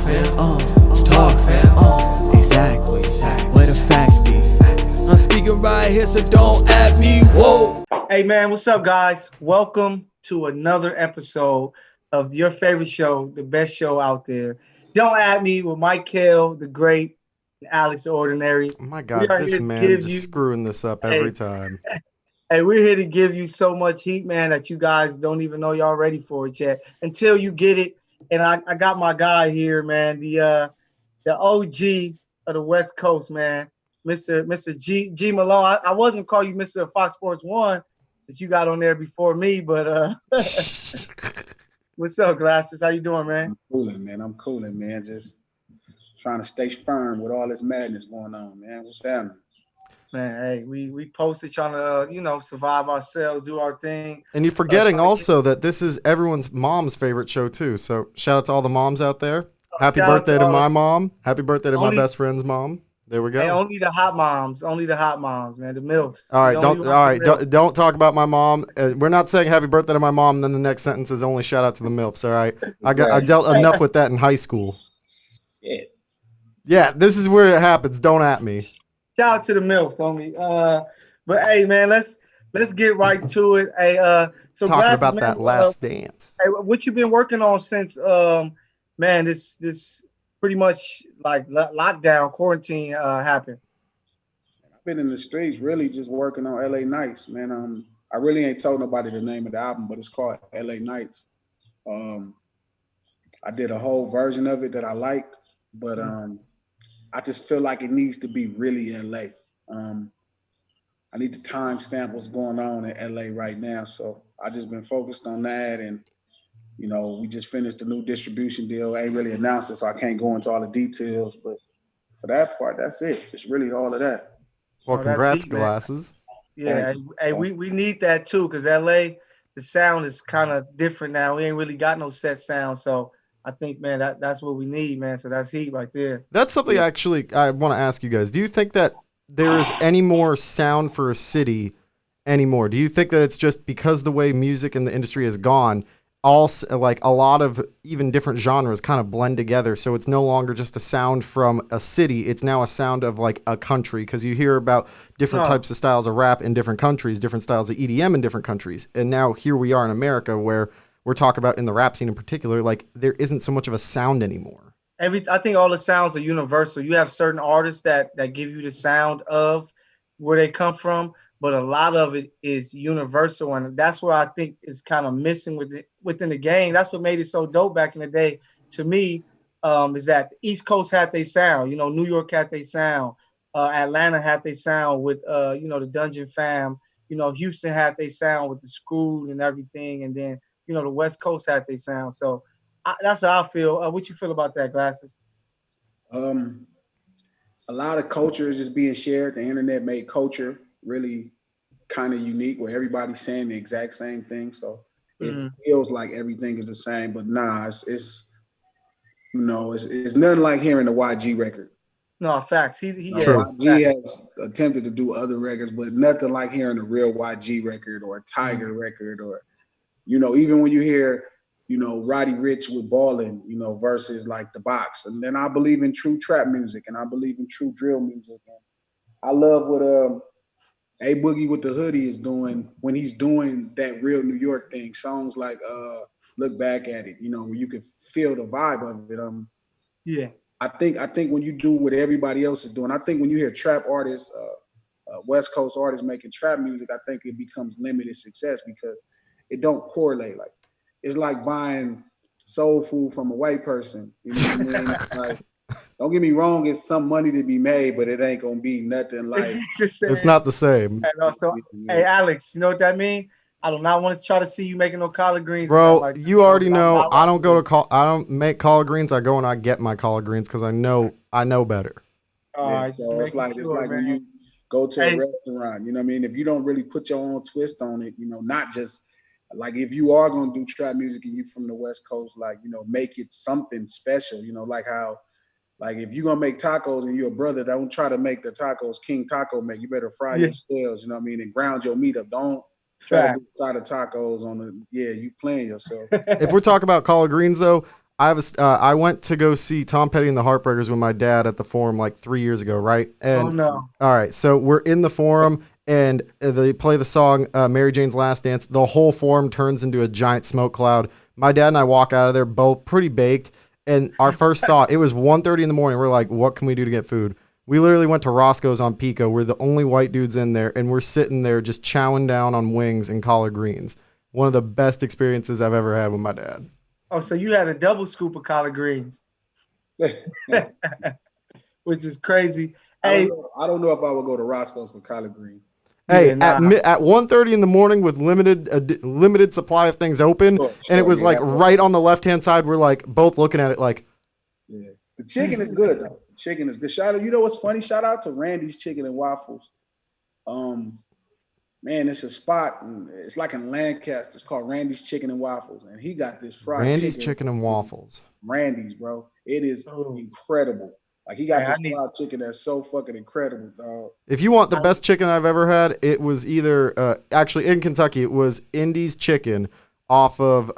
Talk, fam. Exactly. Where the facts be. I'm speaking right here, so don't at me. Whoa. Hey man, what's up, guys? Welcome to another episode of your favorite show, the best show out there. Don't at me with Mike Kale, the great, and Alex the Ordinary. Oh my We God, are this here to man give just you screwing this up hey, every time. hey, we're here to give you so much heat, man, that you guys don't even know y'all ready for it yet until you get it. And I got my guy here, man, the OG of the West Coast, man, Mr. G Malone. I wasn't call you Mr. Fox Sports One that you got on there before me, but what's up, Glasses? How you doing, man? I'm cooling, man. Just trying to stay firm with all this madness going on, man. What's happening? Man, hey, we posted trying to survive ourselves, do our thing. And you're forgetting also that this is everyone's mom's favorite show too. So shout out to all the moms out there. Happy birthday to my mom. Happy birthday to my best friend's mom. There we go. Hey, only the hot moms, man, the MILFs. All right, don't talk about my mom. We're not saying happy birthday to my mom. And then the next sentence is only shout out to the MILFs. All right, I dealt enough with that in high school. Yeah, this is where it happens. Don't at me. Shout out to the MILFs, homie. But hey, man, let's get right to it. Hey, so talking Glasses, about man, that last dance. Hey, what you been working on since man, this pretty much like lockdown quarantine happened? I've been in the streets really just working on LA Nights, man. I really ain't told nobody the name of the album, but it's called LA Nights. I did a whole version of it that I liked, but I just feel like it needs to be really LA. I need to timestamp what's going on in LA right now. So I just been focused on that. And, you know, we just finished a new distribution deal. I ain't really announced it, so I can't go into all the details. But for that part, that's it. It's really all of that. Well, congrats, Glasses. Yeah, hey, we need that too, because LA, the sound is kind of different now. We ain't really got no set sound. So I think, man, that's what we need, man. So that's heat right there. That's something actually I want to ask you guys. Do you think that there is any more sound for a city anymore? Do you think that it's just because the way music and the industry has gone, like a lot of even different genres kind of blend together, so it's no longer just a sound from a city, it's now a sound of like a country, because you hear about different types of styles of rap in different countries, different styles of EDM in different countries, and now here we are in America where we're talking about in the rap scene in particular, like there isn't so much of a sound anymore. I think all the sounds are universal. You have certain artists that give you the sound of where they come from, but a lot of it is universal, and that's where I think is kind of missing within the game. That's what made it so dope back in the day to me, is that the East Coast had their sound. You know, New York had their sound. Atlanta had their sound with the Dungeon Fam. You know, Houston had their sound with the Screwed and everything, and then the West Coast had their sound. So that's how I feel. What you feel about that, Glasses? A lot of culture is just being shared. The internet made culture really kind of unique, where everybody's saying the exact same thing. So it feels like everything is the same, but nah, it's nothing like hearing the YG record. No, facts. YG has attempted to do other records, but nothing like hearing a real YG record or a Tiger record, or even when you hear Roddy Ricch with Ballin', versus like The Box. And then I believe in true trap music, and I believe in true drill music. And I love what A Boogie with the Hoodie is doing when he's doing that real New York thing. Songs like Look Back at It, where you can feel the vibe of it. Yeah. I think when you do what everybody else is doing, I think when you hear trap artists, West Coast artists making trap music, I think it becomes limited success because it don't correlate. Like, it's like buying soul food from a white person. You know what I mean? Like, don't get me wrong, it's some money to be made, but it ain't gonna be nothing like it's not the same. And also, hey Alex, you know what that means? I do not want to try to see you making no collard greens. Bro, like you already know I don't make collard greens. I go and I get my collard greens because I know better. So it's like when you go to a restaurant, you know what I mean? If you don't really put your own twist on it, not just like if you are gonna do trap music and you from the West Coast, like, make it something special, like how, like if you're gonna make tacos and you're a brother, don't try to make the tacos King Taco make. You better fry your scales, you know what I mean, and ground your meat up. Don't try to do side of tacos on the you playing yourself. If we're talking about collard greens though, I went to go see Tom Petty and the Heartbreakers with my dad at the Forum like 3 years ago, right? And Oh no. all right, so we're in the Forum and they play the song Mary Jane's Last Dance. The whole Forum turns into a giant smoke cloud. My dad and I walk out of there both pretty baked. And our first thought, it was 1:30 in the morning. We're like, what can we do to get food? We literally went to Roscoe's on Pico. We're the only white dudes in there, and we're sitting there just chowing down on wings and collard greens. One of the best experiences I've ever had with my dad. Oh, so you had a double scoop of collard greens, which is crazy. Hey, I don't know if I would go to Roscoe's for collard green. Hey, yeah, nah. at 1:30 in the morning with limited supply of things open, and it was like right on the left-hand side. We're like both looking at it like, yeah. The chicken is good though. The chicken is good. Shout out, you know what's funny? Shout out to Randy's Chicken and Waffles. Man, it's a spot. It's like in Lancaster. It's called Randy's Chicken and Waffles, and he got this fried Randy's Chicken and Waffles. Randy's, bro. It is incredible. Like he got this fried chicken that's so fucking incredible, dog. If you want the best chicken I've ever had, it was either actually in Kentucky. It was Indy's Chicken off of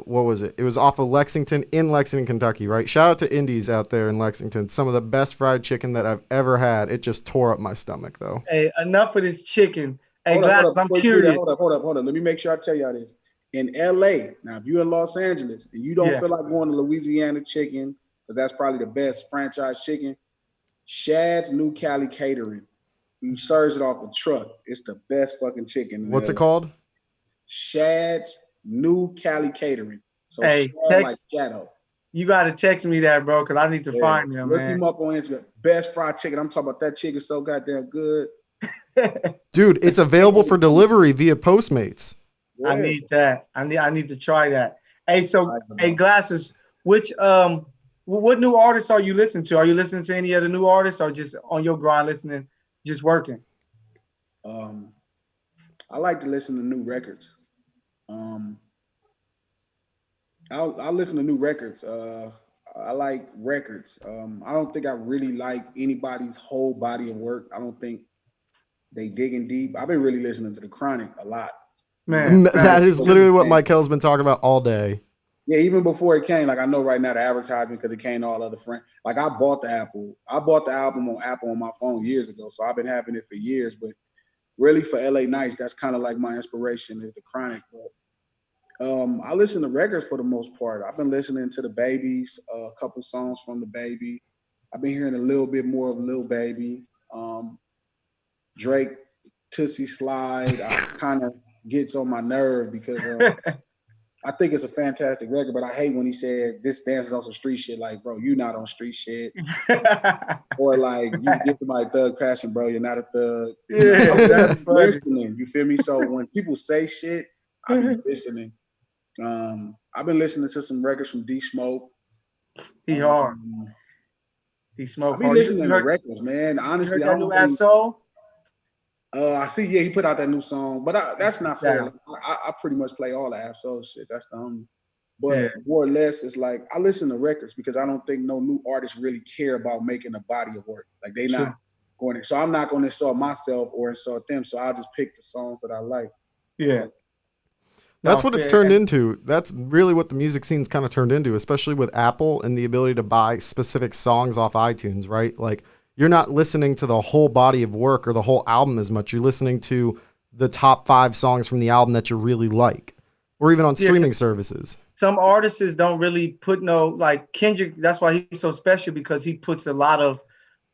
what was it? It was off of Lexington in Lexington, Kentucky, right? Shout out to Indy's out there in Lexington. Some of the best fried chicken that I've ever had. It just tore up my stomach though. Hey, enough of this chicken. Hey, Glass, I'm curious. Hold up. Let me make sure I tell y'all this. In LA, now if you're in Los Angeles and you don't feel like going to Louisiana Chicken, because that's probably the best franchise chicken, Shad's New Cali Catering. He serves it off a truck. It's the best fucking chicken. What's it called? Shad's New Cali Catering. So hey, Shad like Shadow. You got to text me that, bro, because I need to find them, Look man. him up on Instagram. Best fried chicken. I'm talking about that chicken so goddamn good. Dude, it's available for delivery via Postmates. I need that. I need to try that. Hey, so hey, Glasses, which what new artists are you listening to? Are you listening to any other new artists or just on your grind listening, just working? I like to listen to new records. I'll listen to new records. I like records. I don't think I really like anybody's whole body of work. I don't think they digging deep. I've been really listening to The Chronic a lot. Man, that is literally what Michael's been talking about all day. Yeah, even before it came, like I know right now the advertisement because it came to all other friends. Like I bought the album on Apple on my phone years ago, so I've been having it for years. But really, for LA Nights, that's kind of like my inspiration is The Chronic. But I listen to records for the most part. I've been listening to the Babies, a couple songs from the Baby. I've been hearing a little bit more of Lil Baby. Drake, Tootsie Slide, kind of gets on my nerve because I think it's a fantastic record, but I hate when he said this dances on some street shit. Like, bro, you not on street shit. Or like, you get to my thug passion, bro. You're not a thug. Yeah, that's listening. You feel me? So when people say shit, I be listening. I've been listening to some records from D Smoke. He hard. D Smoke. I've been listening to records, man. Honestly, I don't think so. I see. Yeah, he put out that new song, but that's not fair. Like, I pretty much play all the Absol shit. That's the only. But more or less, it's like I listen to records because I don't think no new artists really care about making a body of work. Like they not going to. So I'm not going to insult myself or insult them. So I'll just pick the songs that I like. Yeah. That's what it's turned into. That's really what the music scene's kind of turned into, especially with Apple and the ability to buy specific songs off iTunes, right? Like. You're not listening to the whole body of work or the whole album as much. You're listening to the top 5 songs from the album that you really like, or even on streaming services. Some artists don't really put like Kendrick. That's why he's so special because he puts a lot of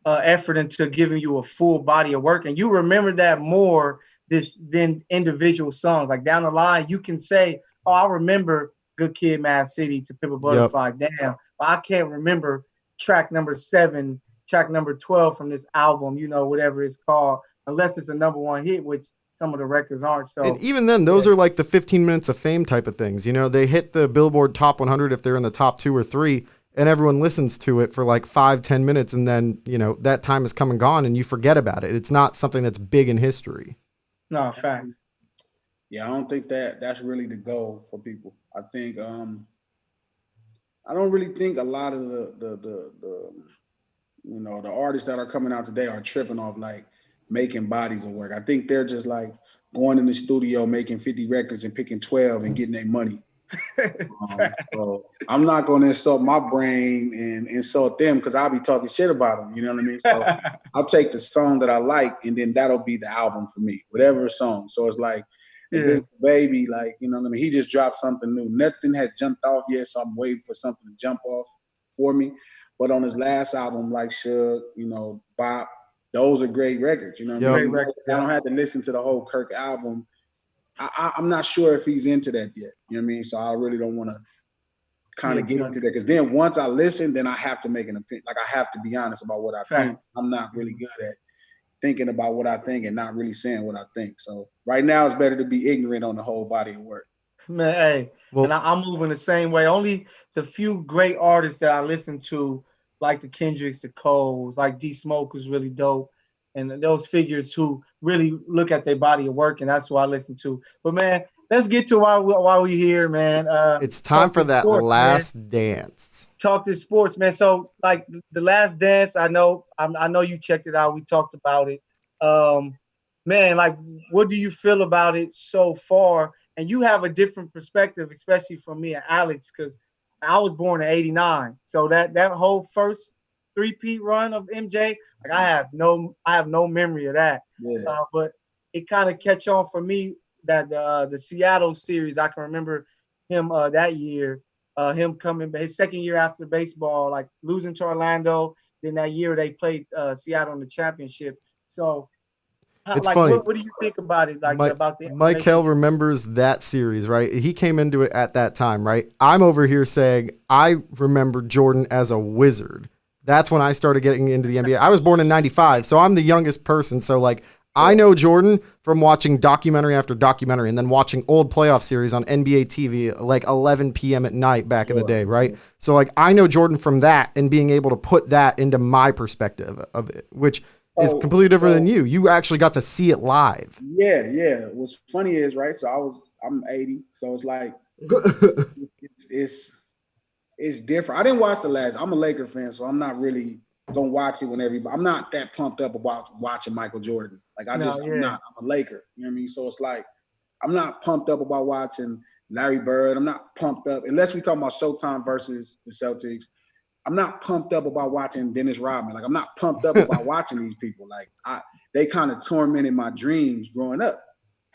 effort into giving you a full body of work. And you remember that more than individual songs. Like down the line, you can say, oh, I remember Good Kid, Mad City to Pimp a Butterfly. Damn, but I can't remember track number 7. Track number 12 from this album, whatever it's called, unless it's a number 1 hit, which some of the records aren't. So, and even then, those are like the 15 minutes of fame type of things. They hit the Billboard Top 100 if they're in the top 2 or 3, and everyone listens to it for like 5-10 minutes, and then that time is come and gone, and you forget about it. It's not something that's big in history. No, facts. Yeah, I don't think that's really the goal for people. I think I don't really think a lot of the artists that are coming out today are tripping off like making bodies of work. I think they're just like going in the studio, making 50 records and picking 12 and getting their money. So I'm not going to insult my brain and insult them because I'll be talking shit about them. You know what I mean? So I'll take the song that I like, and then that'll be the album for me, whatever song. So it's like, if Yeah. it's Baby, like, you know what I mean? He just dropped something new. Nothing has jumped off yet, so I'm waiting for something to jump off for me. But on his last album, like Suge, you know, Bop, those are great records. You know what I Yep. mean? Great records, I don't have to listen to the whole Kirk album. I'm not sure if he's into that yet. You know what I mean? So I really don't want to kind of get into that, because then once I listen, then I have to make an opinion. Like, I have to be honest about what I think. Facts. I'm not really good at thinking about what I think and not really saying what I think. So right now, it's better to be ignorant on the whole body of work. Man, hey, Well- and I'm moving the same way. Only the few great artists that I listen to, like the Kendricks, the Coles, like D Smoke was really dope, and those figures who really look at their body of work, and that's who I listen to. But man, let's get to why we here, man. It's time talk for this that sports, last man. dance. Talk this sports, man. So like the Last Dance, I know you checked it out. We talked about it. Man, like, what do you feel about it so far? And you have a different perspective, especially from me and Alex, because I was born in '89. So that whole first three-peat run of MJ, like I have no memory of that. Yeah. But it kind of catch on for me that the Seattle series, I can remember him that year, him coming his second year after baseball, like losing to Orlando. Then that year they played Seattle in the championship. So It's like, funny. what do you think about it? Like, about the Mike Hill remembers that series, right? He came into it at that time, right? I'm over here saying I remember Jordan as a wizard. That's when I started getting into the NBA. I was born in '95, so I'm the youngest person. So like, I know Jordan from watching documentary after documentary and then watching old playoff series on NBA TV like 11 p.m. at night back in the day, right? So like, I know Jordan from that and being able to put that into my perspective of it, which is completely different than you. You actually got to see it live. Yeah. What's funny is, right, so I'm 80, so it's like it's different. I didn't watch the last. I'm a Laker fan, so I'm not really gonna watch it when everybody. I'm not that pumped up about watching Michael Jordan. Like, I'm not. I'm a Laker. You know what I mean? So it's like, I'm not pumped up about watching Larry Bird. I'm not pumped up unless we talk about Showtime versus the Celtics. I'm not pumped up about watching Dennis Rodman. Like, I'm not pumped up about watching these people. Like, they kind of tormented my dreams growing up.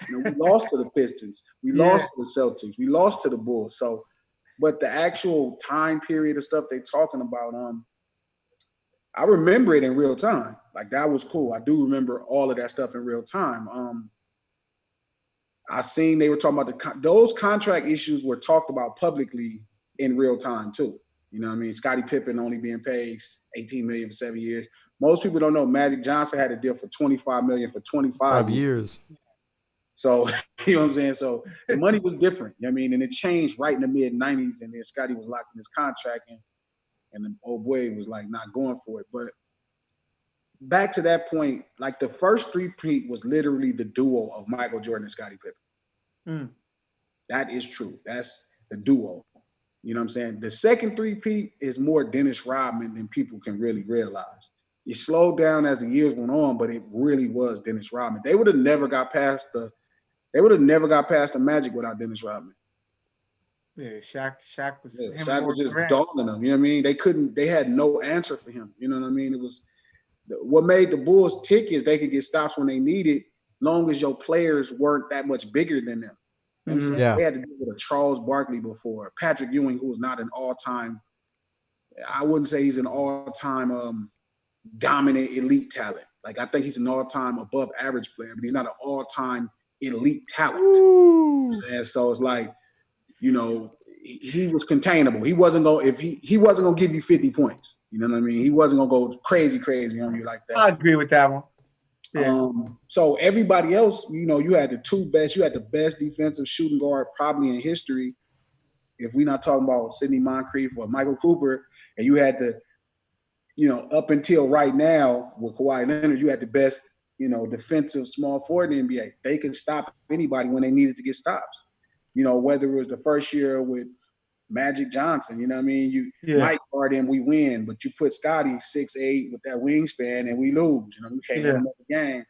You know, we lost to the Pistons. We lost to the Celtics. We lost to the Bulls. So, but the actual time period of stuff they talking about, I remember it in real time. Like, that was cool. I do remember all of that stuff in real time. I seen they were talking about those contract issues were talked about publicly in real time too. You know what I mean? Scottie Pippen only being paid $18 million for 7 years. Most people don't know Magic Johnson had a deal for $25 million for 25 years. So, you know what I'm saying? So the money was different. You know what I mean? And it changed right in the mid-90s, and then Scottie was locked in his contract, and the old boy was like not going for it. But back to that point, like, the first three-peat was literally the duo of Michael Jordan and Scottie Pippen. That is true. That's the duo. You know what I'm saying? The second three-peat is more Dennis Rodman than people can really realize. It slowed down as the years went on, but it really was Dennis Rodman. They would have never got past the Magic without Dennis Rodman. Yeah, Shaq was Shaq was just dogging them. You know what I mean? They had no answer for him. You know what I mean? It was what made the Bulls tick is they could get stops when they needed, long as your players weren't that much bigger than them. You know what I'm saying? They had to deal with a Charles Barkley before, Patrick Ewing, who was not an all-time, I wouldn't say he's an all-time dominant elite talent. Like, I think he's an all-time above average player, but he's not an all-time elite talent. And so it's like, you know, he was containable. He wasn't gonna give you 50 points. You know what I mean? He wasn't gonna go crazy on you like that. I agree with that one. Yeah. So everybody else, you know, you had the best defensive shooting guard probably in history. If we're not talking about Sidney Moncrief or Michael Cooper, and you had up until right now with Kawhi Leonard, you had the best, defensive small forward in the NBA. They could stop anybody when they needed to get stops. You know, whether it was the first year with Magic Johnson, you know what I mean? You might guard him, we win, but you put Scotty 6'8" with that wingspan and we lose. You know, we can't win another game.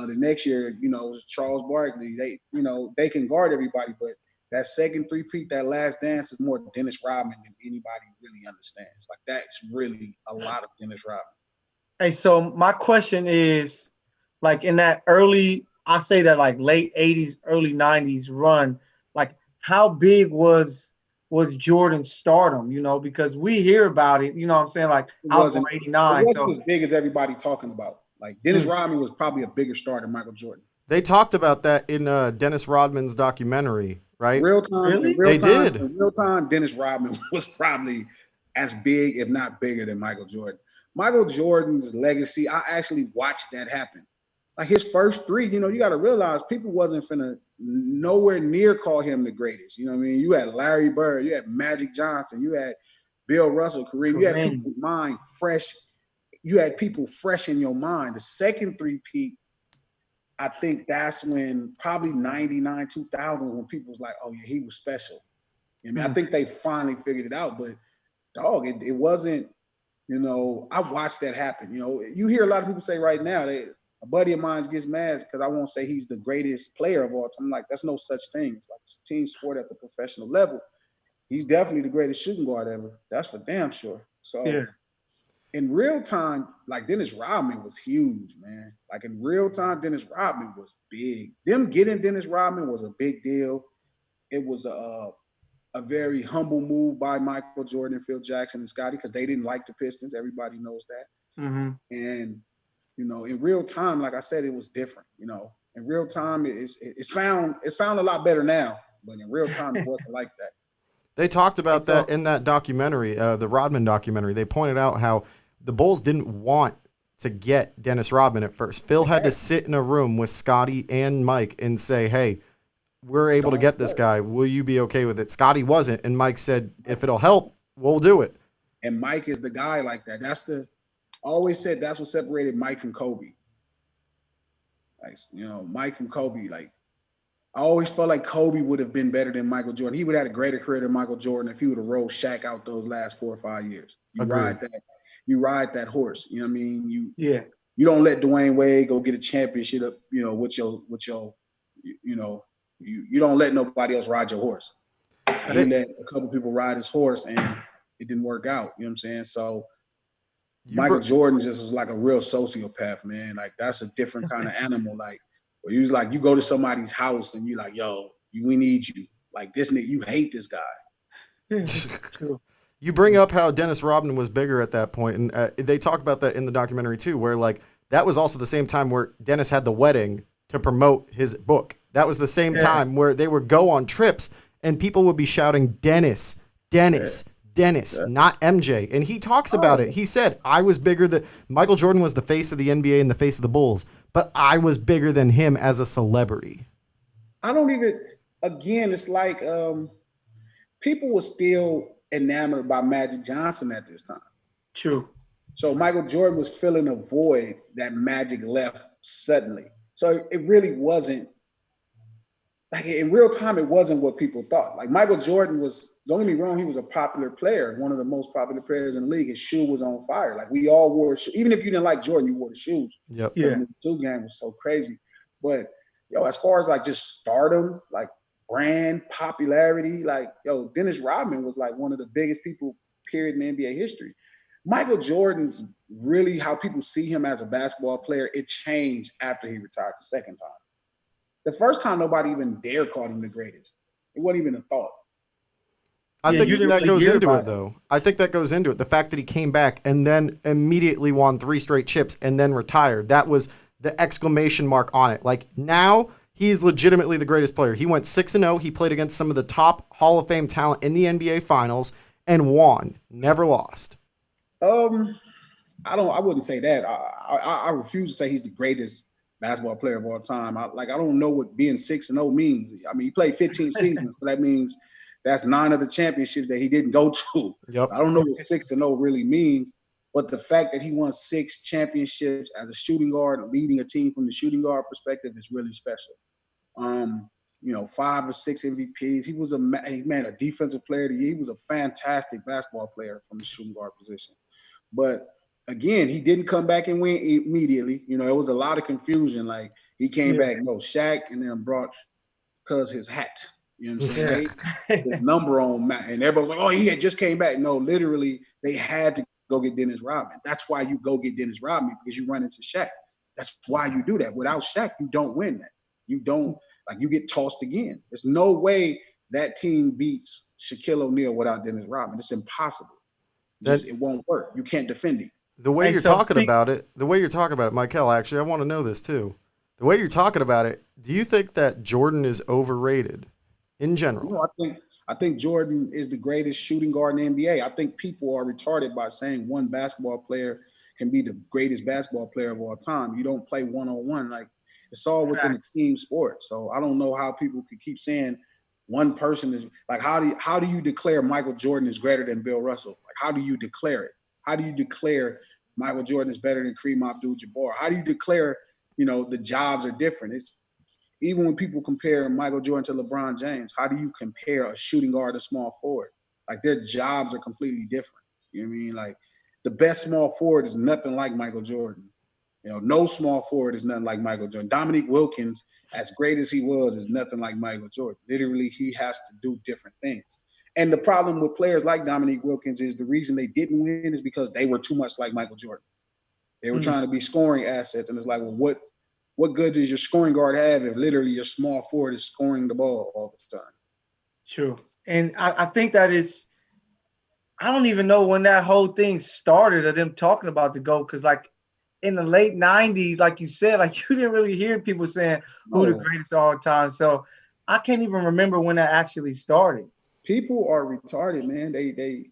The next year, it was Charles Barkley. They can guard everybody, but that second three-peat, that last dance is more Dennis Rodman than anybody really understands. Like that's really a lot of Dennis Rodman. Hey, so my question is, like in that early, I say that like late '80s, early '90s run, like how big was Jordan's stardom? You know, because we hear about it. You know what I'm saying? Like It I was born wasn't. It '89, wasn't so as big as everybody talking about. Like Dennis mm, Rodman was probably a bigger star than Michael Jordan. They talked about that in Dennis Rodman's documentary, right? really, They did. In real time, Dennis Rodman was probably as big, if not bigger, than Michael Jordan. Michael Jordan's legacy, I actually watched that happen. Like his first three, you got to realize people wasn't finna nowhere near call him the greatest. You know what I mean? You had Larry Bird, you had Magic Johnson, you had Bill Russell, Kareem. You had Kareem. people's mind fresh. You had people fresh in your mind. The second three-peat, I think that's when probably 99, 2000 when people was like, oh yeah, he was special. I mean, I think they finally figured it out, but dog, it wasn't, I watched that happen. You hear a lot of people say right now that a buddy of mine gets mad because I won't say he's the greatest player of all time. I'm like, that's no such thing. It's like it's a team sport at the professional level. He's definitely the greatest shooting guard ever. That's for damn sure. So yeah, in real time, like Dennis Rodman was huge, man. Like in real time, Dennis Rodman was big. Them getting Dennis Rodman was a big deal. It was a very humble move by Michael Jordan, Phil Jackson, and Scottie because they didn't like the Pistons. Everybody knows that. mm-hmm. And in real time, like I said, it was different. In real time, it sound a lot better now, but in real time, it wasn't like that. They talked about that in that documentary, the Rodman documentary. They pointed out how the Bulls didn't want to get Dennis Rodman at first. Phil had to sit in a room with Scottie and Mike and say, hey, we're able to get this guy. Will you be okay with it? Scottie wasn't, and Mike said, if it'll help, we'll do it. And Mike is the guy like that. Always said that's what separated Mike from Kobe. Like, Mike from Kobe, like, I always felt like Kobe would have been better than Michael Jordan. He would have had a greater career than Michael Jordan if he would have rolled Shaq out those last 4 or 5 years. You ride that horse. You know what I mean? You don't let Dwayne Wade go get a championship up, with your you don't let nobody else ride your horse. You let a couple people ride his horse and it didn't work out. You know what I'm saying? So Michael Jordan just was like a real sociopath, man. Like that's a different kind of animal. Like where you was like, you go to somebody's house and you're like, yo, we need you. Like this nigga, you hate this guy. You bring up how Dennis Rodman was bigger at that point, and they talk about that in the documentary too, where like that was also the same time where Dennis had the wedding to promote his book. That was the same time where they would go on trips and people would be shouting, Dennis, Dennis, Dennis, not MJ. And he talks about it. He said, I was bigger than Michael Jordan was the face of the NBA and the face of the Bulls, but I was bigger than him as a celebrity. It's like people were still enamored by Magic Johnson at this time. True. So Michael Jordan was filling a void that Magic left suddenly. So it really wasn't, like in real time, it wasn't what people thought. Like Michael Jordan was, don't get me wrong, he was a popular player, one of the most popular players in the league. His shoe was on fire. Like we all wore, even if you didn't like Jordan, you wore the shoes. Yep. Yeah. The shoe game was so crazy. But as far as like just stardom, like brand popularity, like Dennis Rodman was like one of the biggest people, period, in NBA history. Michael Jordan's really how people see him as a basketball player, it changed after he retired the second time. The first time, nobody even dared call him the greatest. It wasn't even a thought. I think that goes into it, though. I think that goes into it. The fact that he came back and then immediately won 3 straight chips and then retired. That was the exclamation mark on it. Like, now he is legitimately the greatest player. He went 6-0. He played against some of the top Hall of Fame talent in the NBA Finals and won. Never lost. I wouldn't say that. I refuse to say he's the greatest basketball player of all time. I don't know what being 6-0 means. I mean, he played 15 seasons, so that means that's 9 of the championships that he didn't go to. Yep. I don't know what 6-0 really means, but the fact that he won 6 championships as a shooting guard, leading a team from the shooting guard perspective is really special. 5 or 6 MVPs. He was a defensive player of the year. He was a fantastic basketball player from the shooting guard position. But again, he didn't come back and win immediately. It was a lot of confusion. Like he came back, Shaq, and then brought his hat. You know what I'm saying? His number on Matt, and everybody's like, "Oh, he had just came back." No, literally, they had to go get Dennis Rodman. That's why you go get Dennis Rodman, because you run into Shaq. That's why you do that. Without Shaq, you don't win that. You don't, like, you get tossed again. There's no way that team beats Shaquille O'Neal without Dennis Rodman. It's impossible. It won't work. You can't defend him. The way you're talking about it, Michael, actually, I want to know this too. The way you're talking about it, do you think that Jordan is overrated in general? No, I think Jordan is the greatest shooting guard in the NBA. I think people are retarded by saying one basketball player can be the greatest basketball player of all time. You don't play one-on-one. Like, it's all within a team sport. So I don't know how people could keep saying one person is like, how do you declare Michael Jordan is greater than Bill Russell? Like, how do you declare it? How do you declare Michael Jordan is better than Kareem Abdul-Jabbar? How do you declare, the jobs are different? It's even when people compare Michael Jordan to LeBron James, how do you compare a shooting guard to small forward? Like, their jobs are completely different. You know what I mean? Like, the best small forward is nothing like Michael Jordan. No small forward is nothing like Michael Jordan. Dominique Wilkins, as great as he was, is nothing like Michael Jordan. Literally, he has to do different things. And the problem with players like Dominique Wilkins is the reason they didn't win is because they were too much like Michael Jordan. They were trying to be scoring assets, and it's like, well, what good does your scoring guard have if literally your small forward is scoring the ball all the time? True. And I think that I don't even know when that whole thing started of them talking about the GOAT, because like in the late 90s, like you said, like you didn't really hear people saying who the greatest of all time. So I can't even remember when that actually started. People are retarded, man. They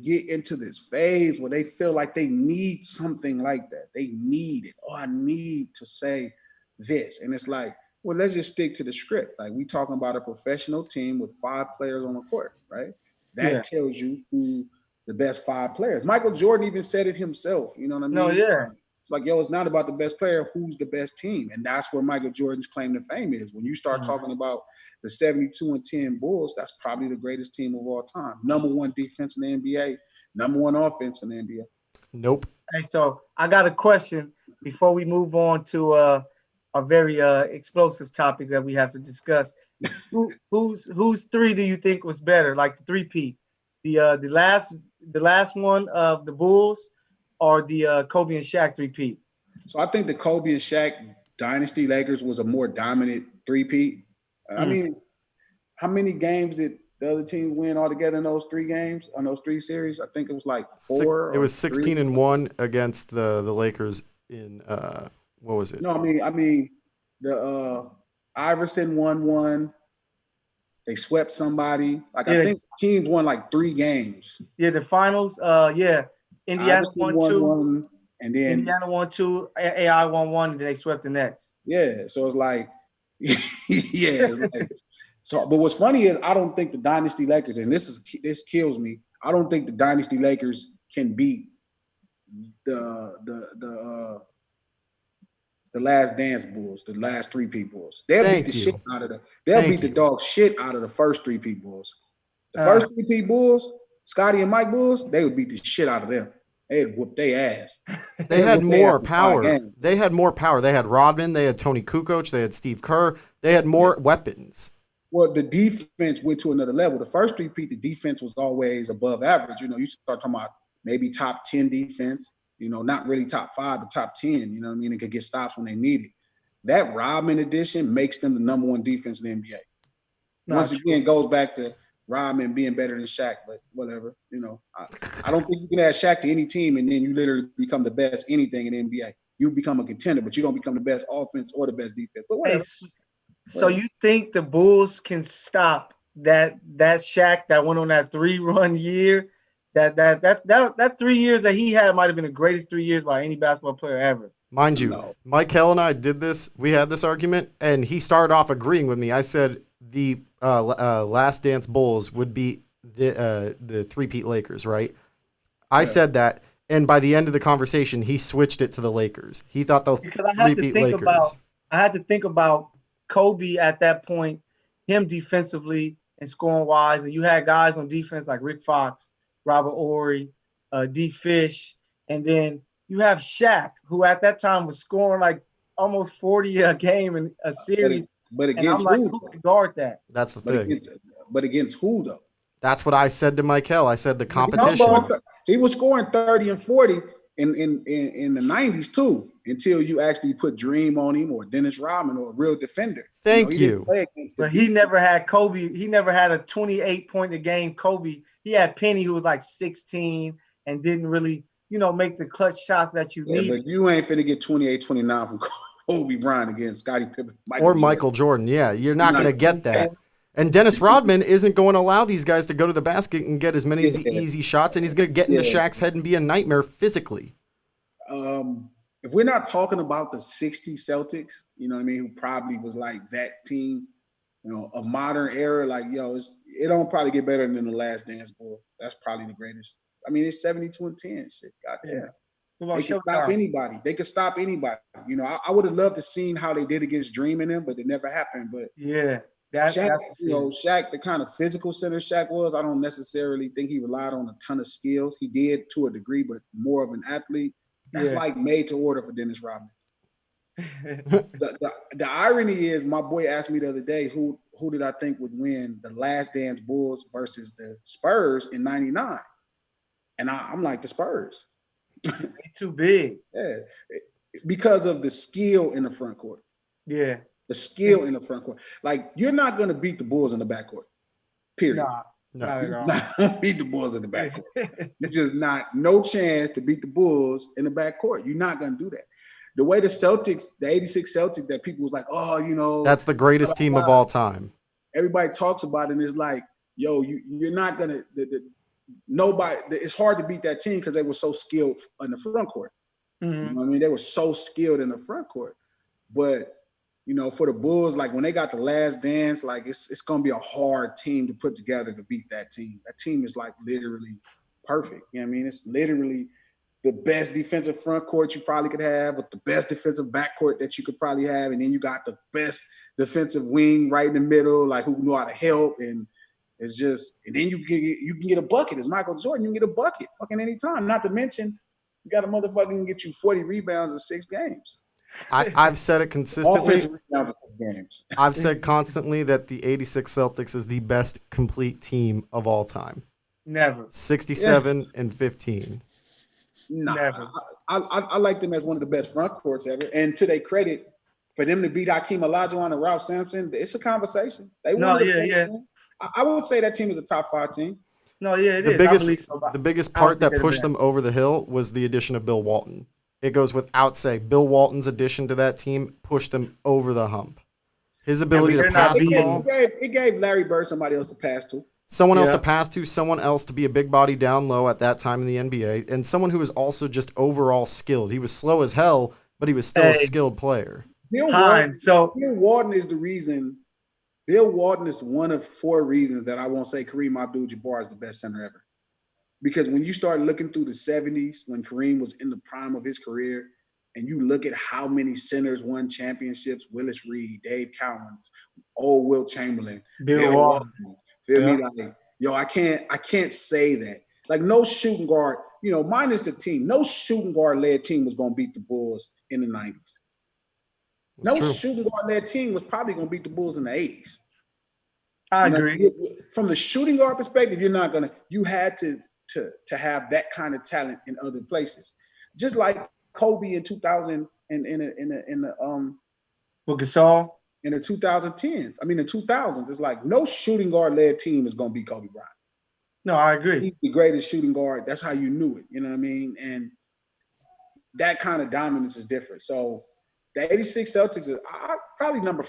get into this phase where they feel like they need something like that. They need it. Oh, I need to say this. And it's like, well, let's just stick to the script. Like, we talking about a professional team with 5 players on the court, right? That tells you who the best 5 players. Michael Jordan even said it himself. You know what I mean? No, yeah. It's like, yo, it's not about the best player. Who's the best team? And that's where Michael Jordan's claim to fame is. When you start talking about the 72-10 Bulls, that's probably the greatest team of all time. Number 1 defense in the NBA, number 1 offense in the NBA. Nope. Hey, so I got a question before we move on to a very explosive topic that we have to discuss. Whose 3 do you think was better, like the 3-peat? The last one of the Bulls, or the Kobe and Shaq 3-peat? So I think the Kobe and Shaq dynasty Lakers was a more dominant 3-peat. I mean, how many games did the other team win altogether in those 3 games, on those 3 series? I think it was like 4. It was 16-1 against the Lakers in what was it? No, I mean the Iverson won 1. They swept somebody. Like, I think teams won like 3 games. Yeah, the finals. Indiana won 2. 1, and then Indiana won 2. AI won 1, and they swept the Nets. Yeah, so it's like, so. But what's funny is I don't think the dynasty Lakers, and this kills me. I don't think the dynasty Lakers can beat the Last Dance Bulls, the last 3-peat Bulls. They'll beat the shit out of the dog shit out of the first 3-peat Bulls. The first 3-peat Bulls, Scotty and Mike Bulls, they would beat the shit out of them. They'd whoop their ass. They had more power. They had more power. They had Rodman. They had Tony Kukoc. They had Steve Kerr. They had more weapons. Well, the defense went to another level. The first 3-peat, the defense was always above average. You start talking about maybe top 10 defense. Not really top 5, but top 10. You know what I mean? It could get stops when they need it. That Rodman addition makes them the number 1 defense in the NBA. Once again, it goes back to Rodman being better than Shaq, but whatever. I don't think you can add Shaq to any team and then you literally become the best anything in the NBA. You become a contender, but you don't become the best offense or the best defense. But whatever. So you think the Bulls can stop that Shaq that went on that 3-run year? That 3 years that he had might have been the greatest 3 years by any basketball player ever. Mind you, Michael and I did this. We had this argument, and he started off agreeing with me. I said the Last Dance Bulls would be the 3-peat Lakers, right? I said that, and by the end of the conversation, he switched it to the Lakers. He thought the 3-peat Lakers. I had to think about Kobe at that point, him defensively and scoring wise, and you had guys on defense like Rick Fox, Robert Horry, D. Fish, and then you have Shaq, who at that time was scoring like almost 40 a game in a series But And I'm against like, who? who can guard that? That's the But thing. against who though? That's what I said to Michael. I said the He competition. was scoring 30 and 40 in the 90s too, until you actually put Dream on him or Dennis Rodman or a real defender. Thank he you. didn't play against the But he never had Kobe. He never had a 28-point a game Kobe. He had Penny, who was like 16 and didn't really, make the clutch shots that you need. But you ain't finna get 28, 29 from Kobe Bryant against Scottie Pippen Michael Jordan. Yeah, you're not going to get that. And Dennis Rodman isn't going to allow these guys to go to the basket and get as many easy shots, and he's going to get into Shaq's head and be a nightmare physically. If we're not talking about the 60 Celtics, you know what I mean, who probably was like that team, of modern era, like, it don't probably get better than the Last Dance Bowl. That's probably the greatest. I mean, it's 72-10 shit. Goddamn. Yeah. They could stop anybody. They could stop anybody. I would have loved to seen how they did against Dream and them, but it never happened. But yeah. Shaq, Shaq, the kind of physical center Shaq was, I don't necessarily think he relied on a ton of skills. He did to a degree, but more of an athlete. That's like made to order for Dennis Rodman. The irony is, my boy asked me the other day, who did I think would win the Last Dance Bulls versus the Spurs in '99? And I'm like, the Spurs. Too big. Yeah, because of the skill in the front court. Yeah. The skill in the front court. Like, you're not going to beat the Bulls in the backcourt. Period. Nah, not at all. Not going to beat the Bulls in the backcourt. You're just no chance to beat the Bulls in the backcourt. You're not going to do that. The way the Celtics, the 86 Celtics, that people was like, that's the greatest team of all time. Everybody talks about it, and it's like, you're not going to, nobody, it's hard to beat that team because they were so skilled in the front court. Mm-hmm. You know what I mean? They were so skilled in the front court. But, for the Bulls, like when they got the Last Dance, like it's going to be a hard team to put together to beat that team. That team is like literally perfect. You know what I mean? It's literally the best defensive front court you probably could have with the best defensive backcourt that you could probably have. And then you got the best defensive wing right in the middle, like who know how to help. And it's just, and then you can get a bucket. As Michael Jordan, you can get a bucket fucking anytime. Not to mention, you got a motherfucking get you 40 rebounds in 6 games. I've said it consistently. Games. I've said constantly that the 86 Celtics is the best complete team of all time. Never. 67 and 15. Nah, Never. I like them as one of the best front courts ever. And to their credit, for them to beat Hakeem Olajuwon and Ralph Sampson, it's a conversation. I would say that team is a top 5 team. No, yeah, it is. The biggest part that pushed them over the hill was the addition of Bill Walton. It goes without saying. Bill Walton's addition to that team pushed them over the hump. His ability to pass the ball. It gave Larry Bird somebody else to pass to. Someone else to pass to, someone else to be a big body down low at that time in the NBA, and someone who was also just overall skilled. He was slow as hell, but he was still a skilled player. Bill Walton is the reason. Bill Walton is one of 4 reasons that I won't say Kareem Abdul-Jabbar is the best center ever. Because when you start looking through the 70s, when Kareem was in the prime of his career, and you look at how many centers won championships, Willis Reed, Dave Cowens, old Wilt Chamberlain, Bill Walton. Feel me? Like, I can't say that. Like, no shooting guard, minus the team, no shooting guard led team was going to beat the Bulls in the 90s. Shooting guard led team was probably going to beat the Bulls in the 80s. I agree. From the shooting guard perspective, you had to have that kind of talent in other places. Just like Kobe in 2000 in the Gasol in the 2010s. I mean, the 2000s. It's like no shooting guard led team is going to beat Kobe Bryant. No, I agree. He's the greatest shooting guard. That's how you knew it. You know what I mean? And that kind of dominance is different. So the 86 Celtics are probably number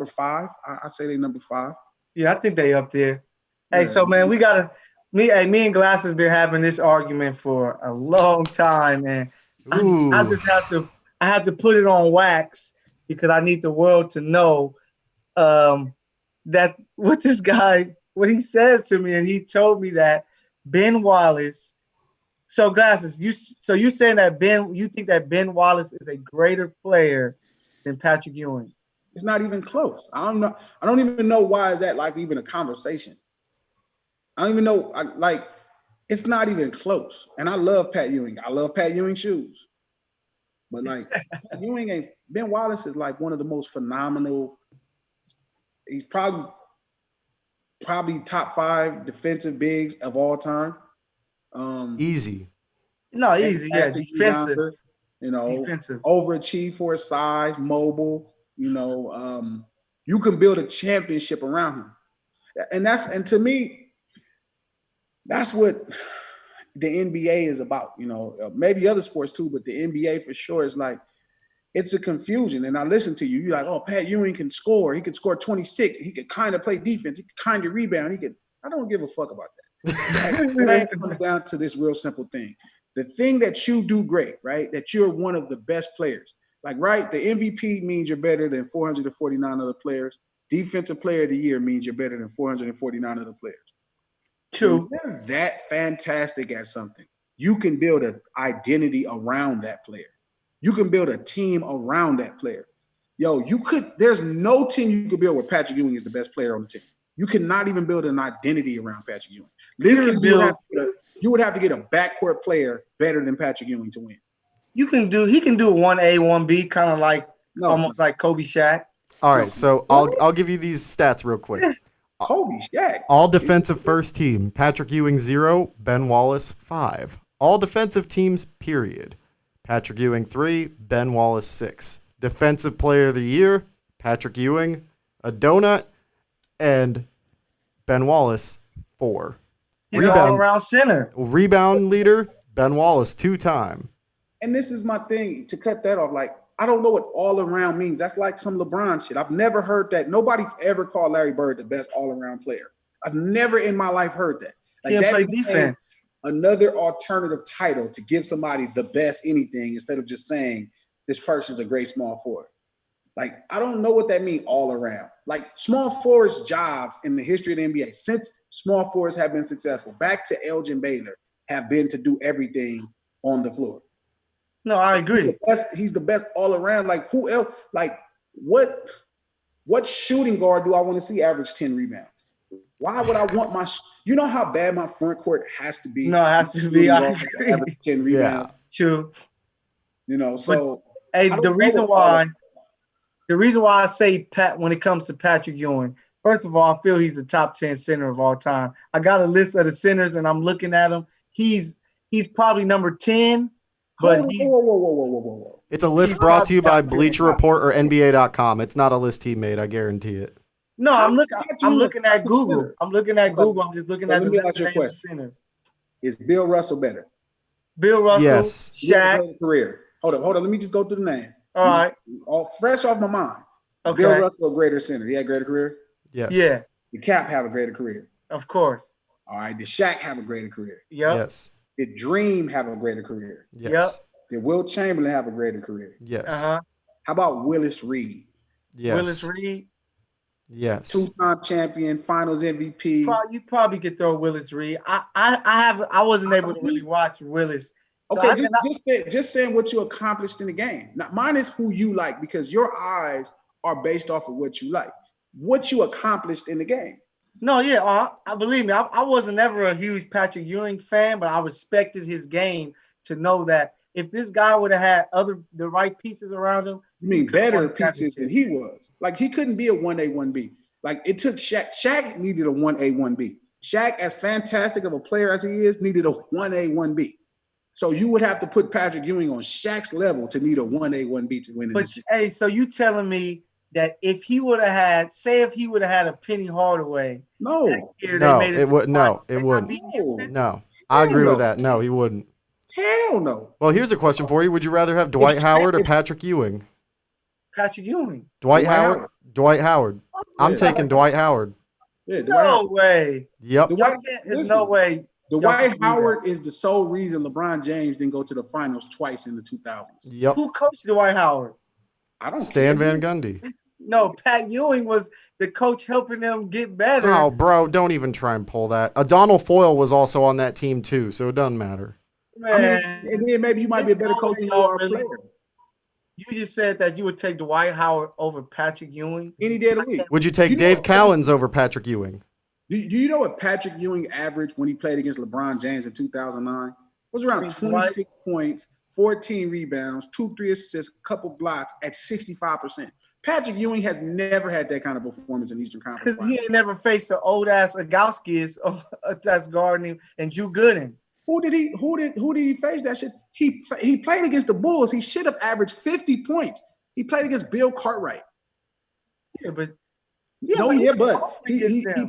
5. I say they're number 5. Yeah, I think they up there. Hey, so man, we gotta. Me and Glass has been having this argument for a long time, and I just have to put it on wax because I need the world to know that what he says to me, and he told me that Ben Wallace. So Glasses, you saying that you think that Ben Wallace is a greater player than Patrick Ewing? It's not even close. I don't even know why is that like even a conversation. I don't even know. It's not even close. And I love Pat Ewing. I love Pat Ewing shoes. But like Ben Wallace is like one of the most phenomenal He's probably top 5 defensive bigs of all time. Easy. No, easy. Yeah, Fantastic defensive. rebounder, you know, Defensive. overachieve for his size, mobile. You know, you can build a championship around him, and to me, that's what the NBA is about. You know, maybe other sports too, but the NBA for sure is like it's a confusion. And I listen to you. You're like, oh, Pat Ewing can score. He could score 26. He could kind of play defense. He could kind of rebound. I don't give a fuck about that. It comes down to this real simple thing. The thing that you do great, right? That you're one of the best players. Like, right, the MVP means you're better than 449 other players. Defensive Player of the Year means you're better than 449 other players. True. When you're that fantastic at something, you can build an identity around that player. You can build a team around that player. Yo, there's no team you could build where Patrick Ewing is the best player on the team. You cannot even build an identity around Patrick Ewing. Literally, you would have to get a backcourt player better than Patrick Ewing to win. He can do a 1A, 1B, kind of like almost like Kobe Shaq. All right, so I'll give you these stats real quick. Kobe Shaq. All defensive first team, Patrick Ewing 0, Ben Wallace 5. All defensive teams, period. Patrick Ewing 3, Ben Wallace 6. Defensive Player of the Year, Patrick Ewing, a donut, and Ben Wallace 4. He's an all-around center. Rebound leader, Ben Wallace 2-time. And this is my thing, to cut that off, like, I don't know what all-around means. That's like some LeBron shit. I've never heard that. Nobody's ever called Larry Bird the best all-around player. I've never in my life heard that. Like, he play defense. Another alternative title to give somebody the best anything instead of just saying this person's a great small forward. Like, I don't know what that means all around. Like, small forwards' jobs in the history of the NBA, since small forwards have been successful, back to Elgin Baylor, have been to do everything on the floor. No, I agree. He's the best all around. Like, who else? Like, what shooting guard do I want to see average 10 rebounds? Why would I want you know how bad my front court has to be? No, it has to be. I agree. Average 10 rebounds. Yeah, true. You know, so. But, hey, the reason why I say Pat when it comes to Patrick Ewing, first of all, I feel he's the top 10 center of all time. I got a list of the centers and I'm looking at him. He's probably number 10. But whoa. It's a list brought to you by Bleacher Report or NBA.com. It's not a list he made. I guarantee it. No, I'm looking at Google. I'm looking at Google. I'm just looking at the list of centers. Is Bill Russell better? Bill Russell, yes. Shaq. Career. Hold on. Let me just go through the name. All right. All fresh off my mind. Okay. Bill Russell, a greater center. He had a greater career? Yes. Yeah. Did Cap have a greater career? Of course. All right. Did Shaq have a greater career? Yep. Yes. Did Dream have a greater career? Yes. Yep. Did Wilt Chamberlain have a greater career? Yes. Uh-huh. How about Willis Reed? Yes. Willis Reed. Yes. 2-time champion, Finals MVP. You probably could throw Willis Reed. I wasn't able to really watch Willis. So okay, just saying what you accomplished in the game. Now, mine is who you like because your eyes are based off of what you like. What you accomplished in the game. No, yeah, I believe me. I wasn't ever a huge Patrick Ewing fan, but I respected his game to know that if this guy would have had the right pieces around him, you mean better pieces than he was. Like he couldn't be a 1A, 1B. Like it took Shaq. Shaq needed a 1A, 1B. Shaq, as fantastic of a player as he is, needed a 1A, 1B. So you would have to put Patrick Ewing on Shaq's level to need a 1A, 1B to win. But hey, so you telling me that if he would have had a Penny Hardaway, it wouldn't. No, I agree with that. No, he wouldn't. Hell no. Well, here's a question for you. Would you rather have Dwight Howard or Patrick Ewing? Patrick Ewing. Dwight Howard. Dwight Howard. I'm taking Dwight Howard. Yeah, no way. Yep. There's no way. Dwight Howard is the sole reason LeBron James didn't go to the finals twice in the 2000s. Yep. Who coached Dwight Howard? I don't Stan care. Van Gundy. No, Pat Ewing was the coach helping them get better. Oh, bro, don't even try and pull that. Donald Foyle was also on that team too, so it doesn't matter. Man, I mean, and then maybe you might be a better coach than you are a player. You just said that you would take Dwight Howard over Patrick Ewing any day of the week. Would you take Dave Cowens over Patrick Ewing? Do you know what Patrick Ewing averaged when he played against LeBron James in 2009? It was around 26 points, 14 rebounds, 2-3 assists, a couple blocks at 65%. Patrick Ewing has never had that kind of performance in Eastern Conference. Because he ain't never faced an old ass Agowski that's guarding him and Drew Gooden. Who did he face that shit? He played against the Bulls. He should have averaged 50 points. He played against Bill Cartwright. Yeah, but he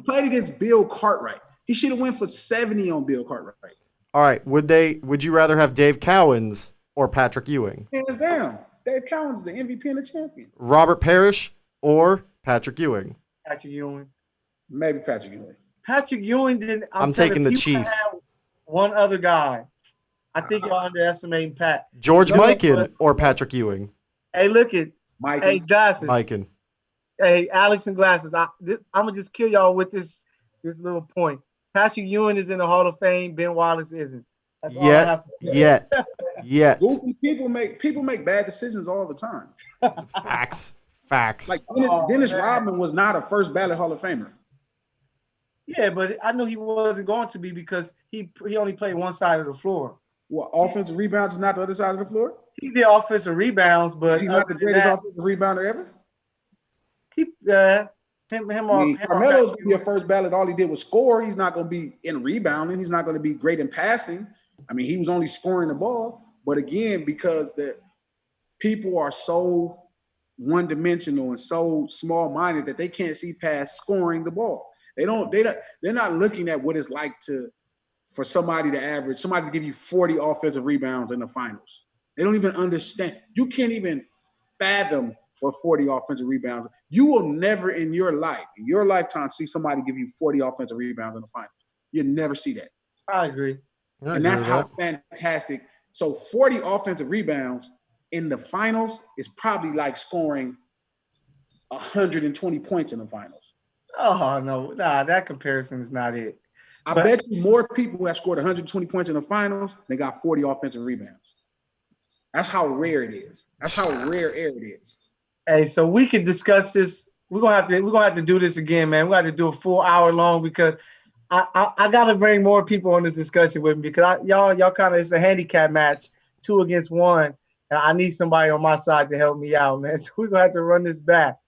played against Bill Cartwright. He should have went for 70 on Bill Cartwright. All right. Would you rather have Dave Cowens or Patrick Ewing? Hands down. Dave Cowens is the MVP and the champion. Robert Parrish or Patrick Ewing? Patrick Ewing. Maybe Patrick Ewing. Patrick Ewing didn't. I'm taking the Chief. One other guy. I think y'all underestimating Pat. George Mikan or Patrick Ewing? Hey, look at Mike. Hey, glasses. Mikan. Hey, Alex and glasses. I'm gonna just kill y'all with this little point. Patrick Ewing is in the Hall of Fame. Ben Wallace isn't. That's all I have to say. Yet. Goofy people make bad decisions all the time. Facts. Like Dennis Rodman was not a first ballot Hall of Famer. Yeah, but I knew he wasn't going to be because he only played one side of the floor. Well, offensive rebounds is not the other side of the floor? He did offensive rebounds, but he's not the greatest offensive rebounder ever? Carmelo's going to be a first ballot. All he did was score. He's not going to be in rebounding. He's not going to be great in passing. I mean, he was only scoring the ball. But again, because the people are so one-dimensional and so small-minded that they can't see past scoring the ball. They're not looking at what it's like for somebody to give you 40 offensive rebounds in the finals. They don't even understand. You can't even fathom what 40 offensive rebounds. You will never in your lifetime, see somebody give you 40 offensive rebounds in the finals. You'll never see that. I agree. And that's how fantastic. So 40 offensive rebounds in the finals is probably like scoring 120 points in the finals. Oh, no. Nah, that comparison is not it. I bet you more people who have scored 120 points in the finals than got 40 offensive rebounds. That's how rare it is. That's how rare it is. Hey, so we could discuss this. We're gonna have to do this again, man. We're gonna have to do a full hour long because I gotta bring more people on this discussion with me because y'all kind of, it's a handicap match, 2 against 1, and I need somebody on my side to help me out, man. So we're gonna have to run this back.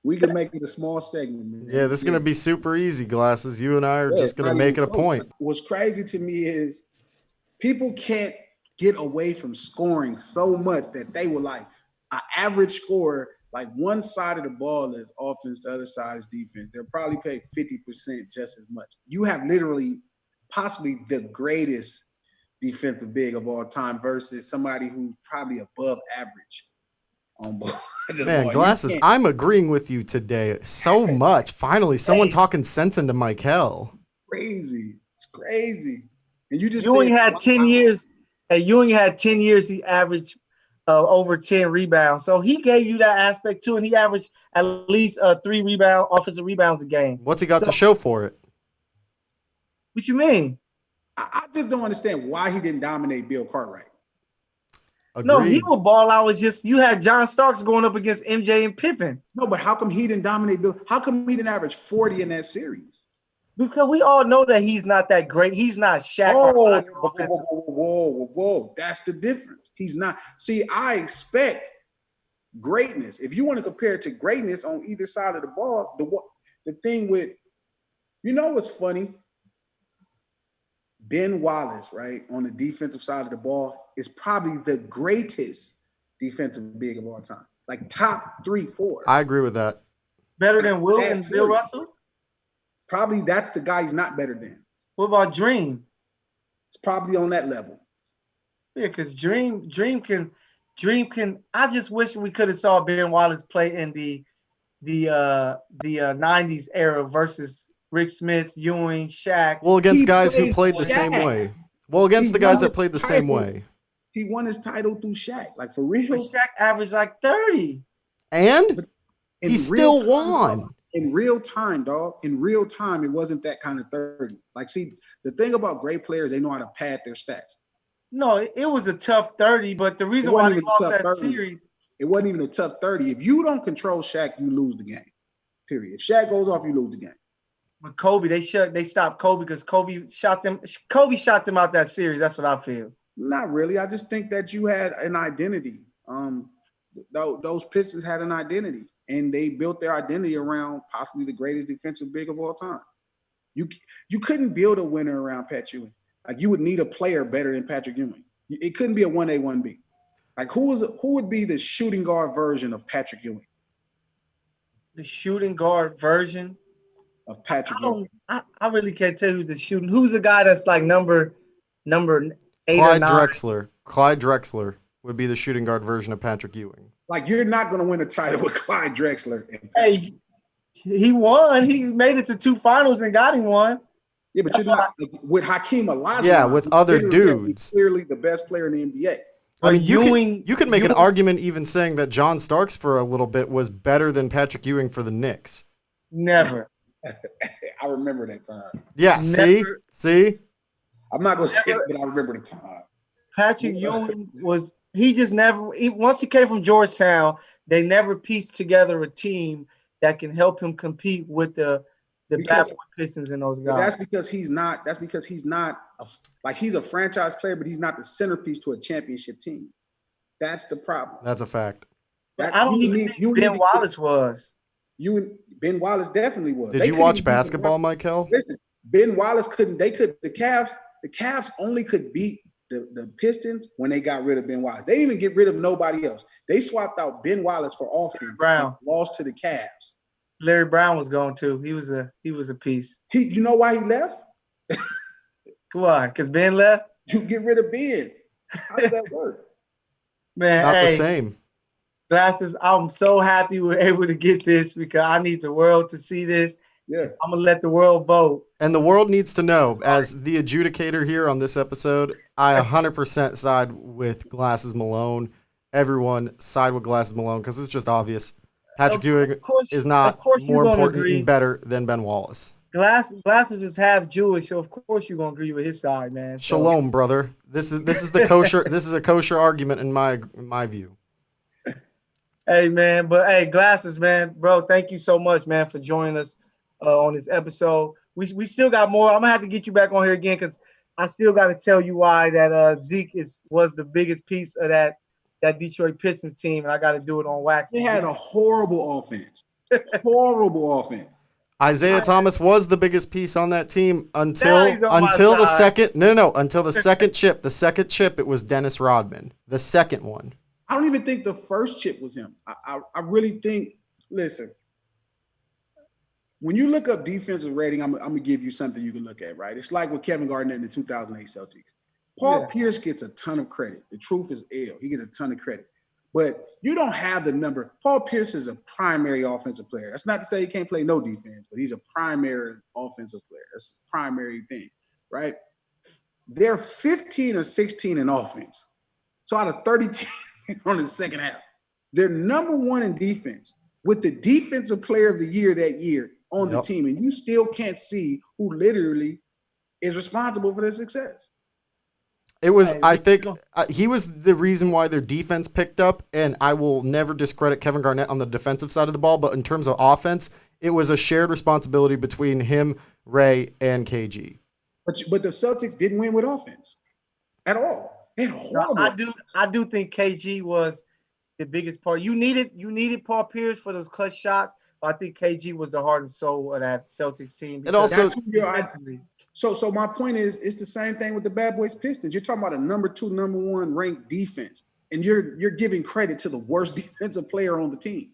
We can make it a small segment, man. Yeah, this is going to be super easy, Glasses. You and I are just going to make it a point. What's crazy to me is people can't get away from scoring so much that they were like an average scorer, like one side of the ball is offense, the other side is defense. They'll probably pay 50% just as much. You have literally possibly the greatest defensive big of all time versus somebody who's probably above average on ball. Man, Glasses, I'm agreeing with you today so much. Finally, someone talking sense into Michael. Crazy. It's crazy. And you just Ewing had 10 years. Hey, Ewing had 10 years. He averaged over 10 rebounds. So he gave you that aspect too, and he averaged at least 3 offensive rebounds a game. What's he got to show for it? What you mean? I just don't understand why he didn't dominate Bill Cartwright. Agreed. No, he would ball out. Was just you had John Starks going up against MJ and Pippen. No, but how come he didn't dominate Bill? How come he didn't average 40 in that series? Because we all know that he's not that great. He's not Shaq. Whoa. That's the difference. He's not. See, I expect greatness. If you want to compare it to greatness on either side of the ball, the thing with, you know what's funny? Ben Wallace, right, on the defensive side of the ball is probably the greatest defensive big of all time. Like top 3, 4. I agree with that. Better than Will and Bill Russell? Probably that's the guy he's not better than. What about Dream? It's probably on that level. Yeah, because Dream can. I just wish we could have saw Ben Wallace play in the 90s era versus Rick Smith, Ewing, Shaq. Well, against guys who played the same way. Well, against the guys that played the same way. He won his title through Shaq. Like, for real. But Shaq averaged like 30. And he still won. In real time, dog. In real time, it wasn't that kind of 30. Like, see, the thing about great players, they know how to pad their stats. No, it was a tough 30, but the reason why they lost that series. It wasn't even a tough 30. If you don't control Shaq, you lose the game. Period. If Shaq goes off, you lose the game. But Kobe, they stopped Kobe because Kobe shot them out that series. That's what I feel. Not really. I just think that you had an identity. Those Pistons had an identity, and they built their identity around possibly the greatest defensive big of all time. You couldn't build a winner around Pat Ewing. Like, you would need a player better than Patrick Ewing. It couldn't be a 1A, 1B. Like, who would be the shooting guard version of Patrick Ewing? The shooting guard version of Patrick Ewing. I really can't tell you the shooting. Who's the guy that's like number 8 Clyde or 9? Drexler. Clyde Drexler would be the shooting guard version of Patrick Ewing. Like, you're not going to win a title with Clyde Drexler. Hey, he won. He made it to 2 finals and got him one. Yeah, but you're not with Hakeem Olajuwon. Yeah, with other dudes. Clearly the best player in the NBA. I mean, you could make an argument even saying that John Starks for a little bit was better than Patrick Ewing for the Knicks. Never. I remember that time. Yeah, Never. see? I'm not going to say it, but I remember the time. Patrick Ewing was – he just never – once he came from Georgetown, they never pieced together a team that can help him compete with the bad boy Pistons and those guys. That's because he's not he's a franchise player, but he's not the centerpiece to a championship team. That's the problem. That's a fact. I don't even think Ben Wallace was. Ben Wallace definitely was. Did you watch basketball, Michael? Listen, Ben Wallace the Cavs only could beat the Pistons when they got rid of Ben Wallace. They didn't even get rid of nobody else. They swapped out Ben Wallace for offense. Brown lost to the Cavs. Larry Brown was going too. He was a piece. You know why he left? Come on, because Ben left? You get rid of Ben. How does that work? Man, not the same. Glasses, I'm so happy we're able to get this because I need the world to see this. Yeah. I'm going to let the world vote. And the world needs to know, as the adjudicator here on this episode, I 100% side with Glasses Malone. Everyone side with Glasses Malone because it's just obvious. Patrick Ewing is not more important and better than Ben Wallace. Glasses is half Jewish, so of course you're gonna agree with his side, man. So. Shalom, brother. This is the kosher. This is a kosher argument in my view. Hey, man, but hey, Glasses, man, bro, thank you so much, man, for joining us on this episode. We still got more. I'm gonna have to get you back on here again because I still got to tell you why that Zeke was the biggest piece of that Detroit Pistons team, and I got to do it on wax. They had a horrible offense. Horrible offense. Isaiah Thomas was the biggest piece on that team until the second chip. The second chip, it was Dennis Rodman. The second one. I don't even think the first chip was him. I really think. Listen, when you look up defensive rating, I'm gonna give you something you can look at. Right? It's like with Kevin Garnett in the 2008 Celtics. Paul Pierce gets a ton of credit. The truth is ill. He gets a ton of credit. But you don't have the number. Paul Pierce is a primary offensive player. That's not to say he can't play no defense, but he's a primary offensive player. That's his primary thing, right? They're 15 or 16 in offense. So out of 30 on the second half, they're number 1 in defense with the defensive player of the year that year on the team. And you still can't see who literally is responsible for their success. It was, I think, he was the reason why their defense picked up, and I will never discredit Kevin Garnett on the defensive side of the ball, but in terms of offense, it was a shared responsibility between him, Ray, and KG. But the Celtics didn't win with offense at all. They had horrible. I do think KG was the biggest part. You needed Paul Pierce for those clutch shots, but I think KG was the heart and soul of that Celtics team. And also, So my point is, it's the same thing with the Bad Boys Pistons. You're talking about a number 2, number 1 ranked defense, and you're giving credit to the worst defensive player on the team.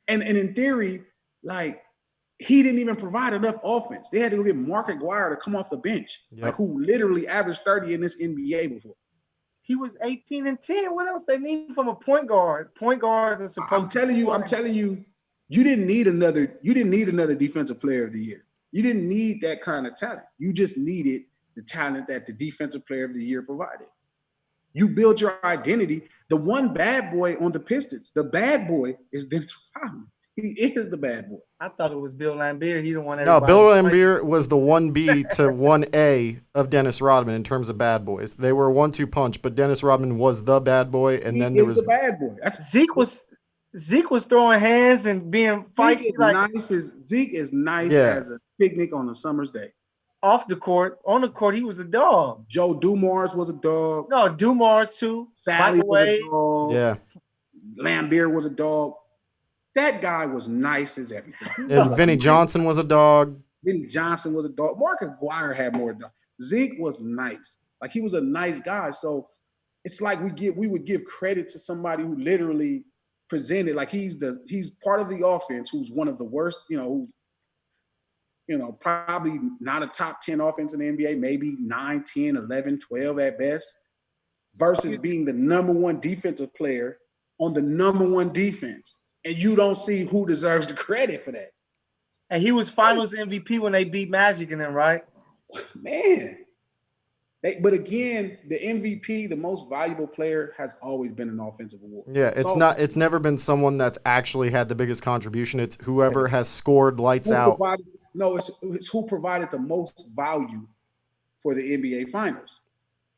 And in theory, like, he didn't even provide enough offense. They had to go get Mark Aguirre to come off the bench, like, who literally averaged 30 in this NBA before. He was 18 and 10. What else they need from a point guard? Point guards are supposed I'm telling you, you didn't need another defensive player of the year. You didn't need that kind of talent. You just needed the talent that the defensive player of the year provided. You build your identity. The one bad boy on the Pistons, the bad boy is Dennis Rodman. He is the bad boy. I thought it was Bill Laimbeer. He didn't want No, Bill Laimbeer was the 1B to 1A of Dennis Rodman in terms of bad boys. They were a 1-2 punch, but Dennis Rodman was the bad boy, and then there was the bad boy. Zeke was throwing hands and being feisty. Zeke is nice as a picnic on a summer's day. Off the court, on the court, he was a dog. Joe Dumars was a dog. No, Dumars too. Sally was a dog. Yeah. Lambeer was a dog. That guy was nice as everything. And Vinny Johnson was a dog. Vinny Johnson was a dog. Marcus Guire had more dog. Zeke was nice. Like he was a nice guy. So it's like we would give credit to somebody who literally presented like he's part of the offense who's one of the worst, who's probably not a top 10 offense in the NBA, maybe 9, 10, 11, 12 at best, versus being the number one defensive player on the number one defense. And you don't see who deserves the credit for that. And he was Finals MVP when they beat Magic and them, right? Man. But again, the MVP, the most valuable player, has always been an offensive award. Yeah, it's never been someone that's actually had the biggest contribution. It's whoever has scored lights out. It's who provided the most value for the NBA Finals.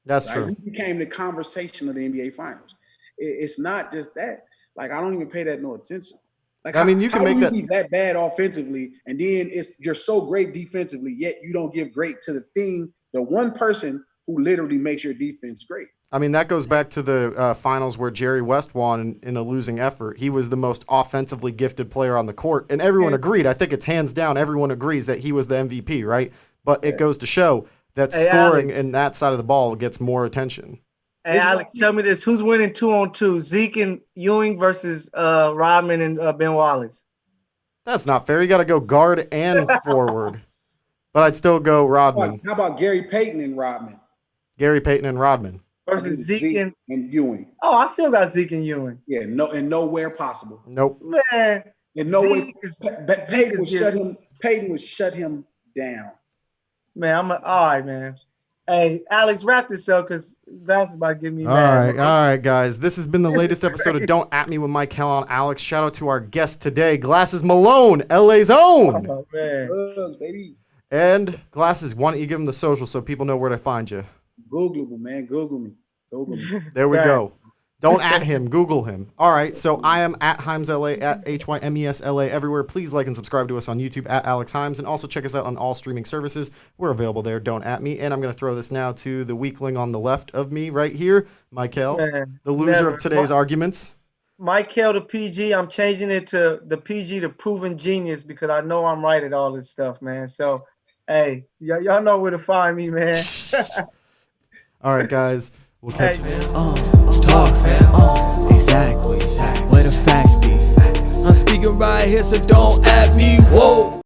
That's true. Who became the conversation of the NBA Finals. It's not just that. Like, I don't even pay that no attention. Like, you can make that bad offensively, and then you're so great defensively, yet you don't give great to the one person who literally makes your defense great. I mean, that goes back to the finals where Jerry West won in a losing effort. He was the most offensively gifted player on the court, and everyone agreed. I think it's hands down. Everyone agrees that he was the MVP, right? But it goes to show that scoring in that side of the ball gets more attention. Hey, Alex, tell me this. Who's winning 2-on-2? Zeke and Ewing versus Rodman and Ben Wallace? That's not fair. You got to go guard and forward. But I'd still go Rodman. How about Gary Payton and Rodman? Gary Payton and Rodman. Versus Zeke and Ewing. Oh, I still got Zeke and Ewing. Yeah, nowhere possible. Nope. Man. And no way. Payton would shut him down. Man, all right, man. Hey, Alex, wrap this up because that's about to get me mad. All right, guys. This has been the latest episode of Don't At Me with Mike Hell and Alex. Shout out to our guest today, Glasses Malone, LA's own. Oh, man. Baby. And Glasses, why don't you give them the social so people know where to find you? Googleable, man. Google me. There we go. Don't at him. Google him. All right. So I am at HymesLA, at HYMESLA everywhere. Please like and subscribe to us on YouTube at Alex Hymes. And also check us out on all streaming services. We're available there. Don't at me. And I'm going to throw this now to the weakling on the left of me right here, Michael, the loser of today's arguments. Michael the PG. I'm changing it to the PG to proven genius because I know I'm right at all this stuff, man. So, hey, y'all know where to find me, man. All right, guys. We'll catch you. Talk, fam. Exactly. Where the facts be. I'm speaking right here, so don't at me. Whoa.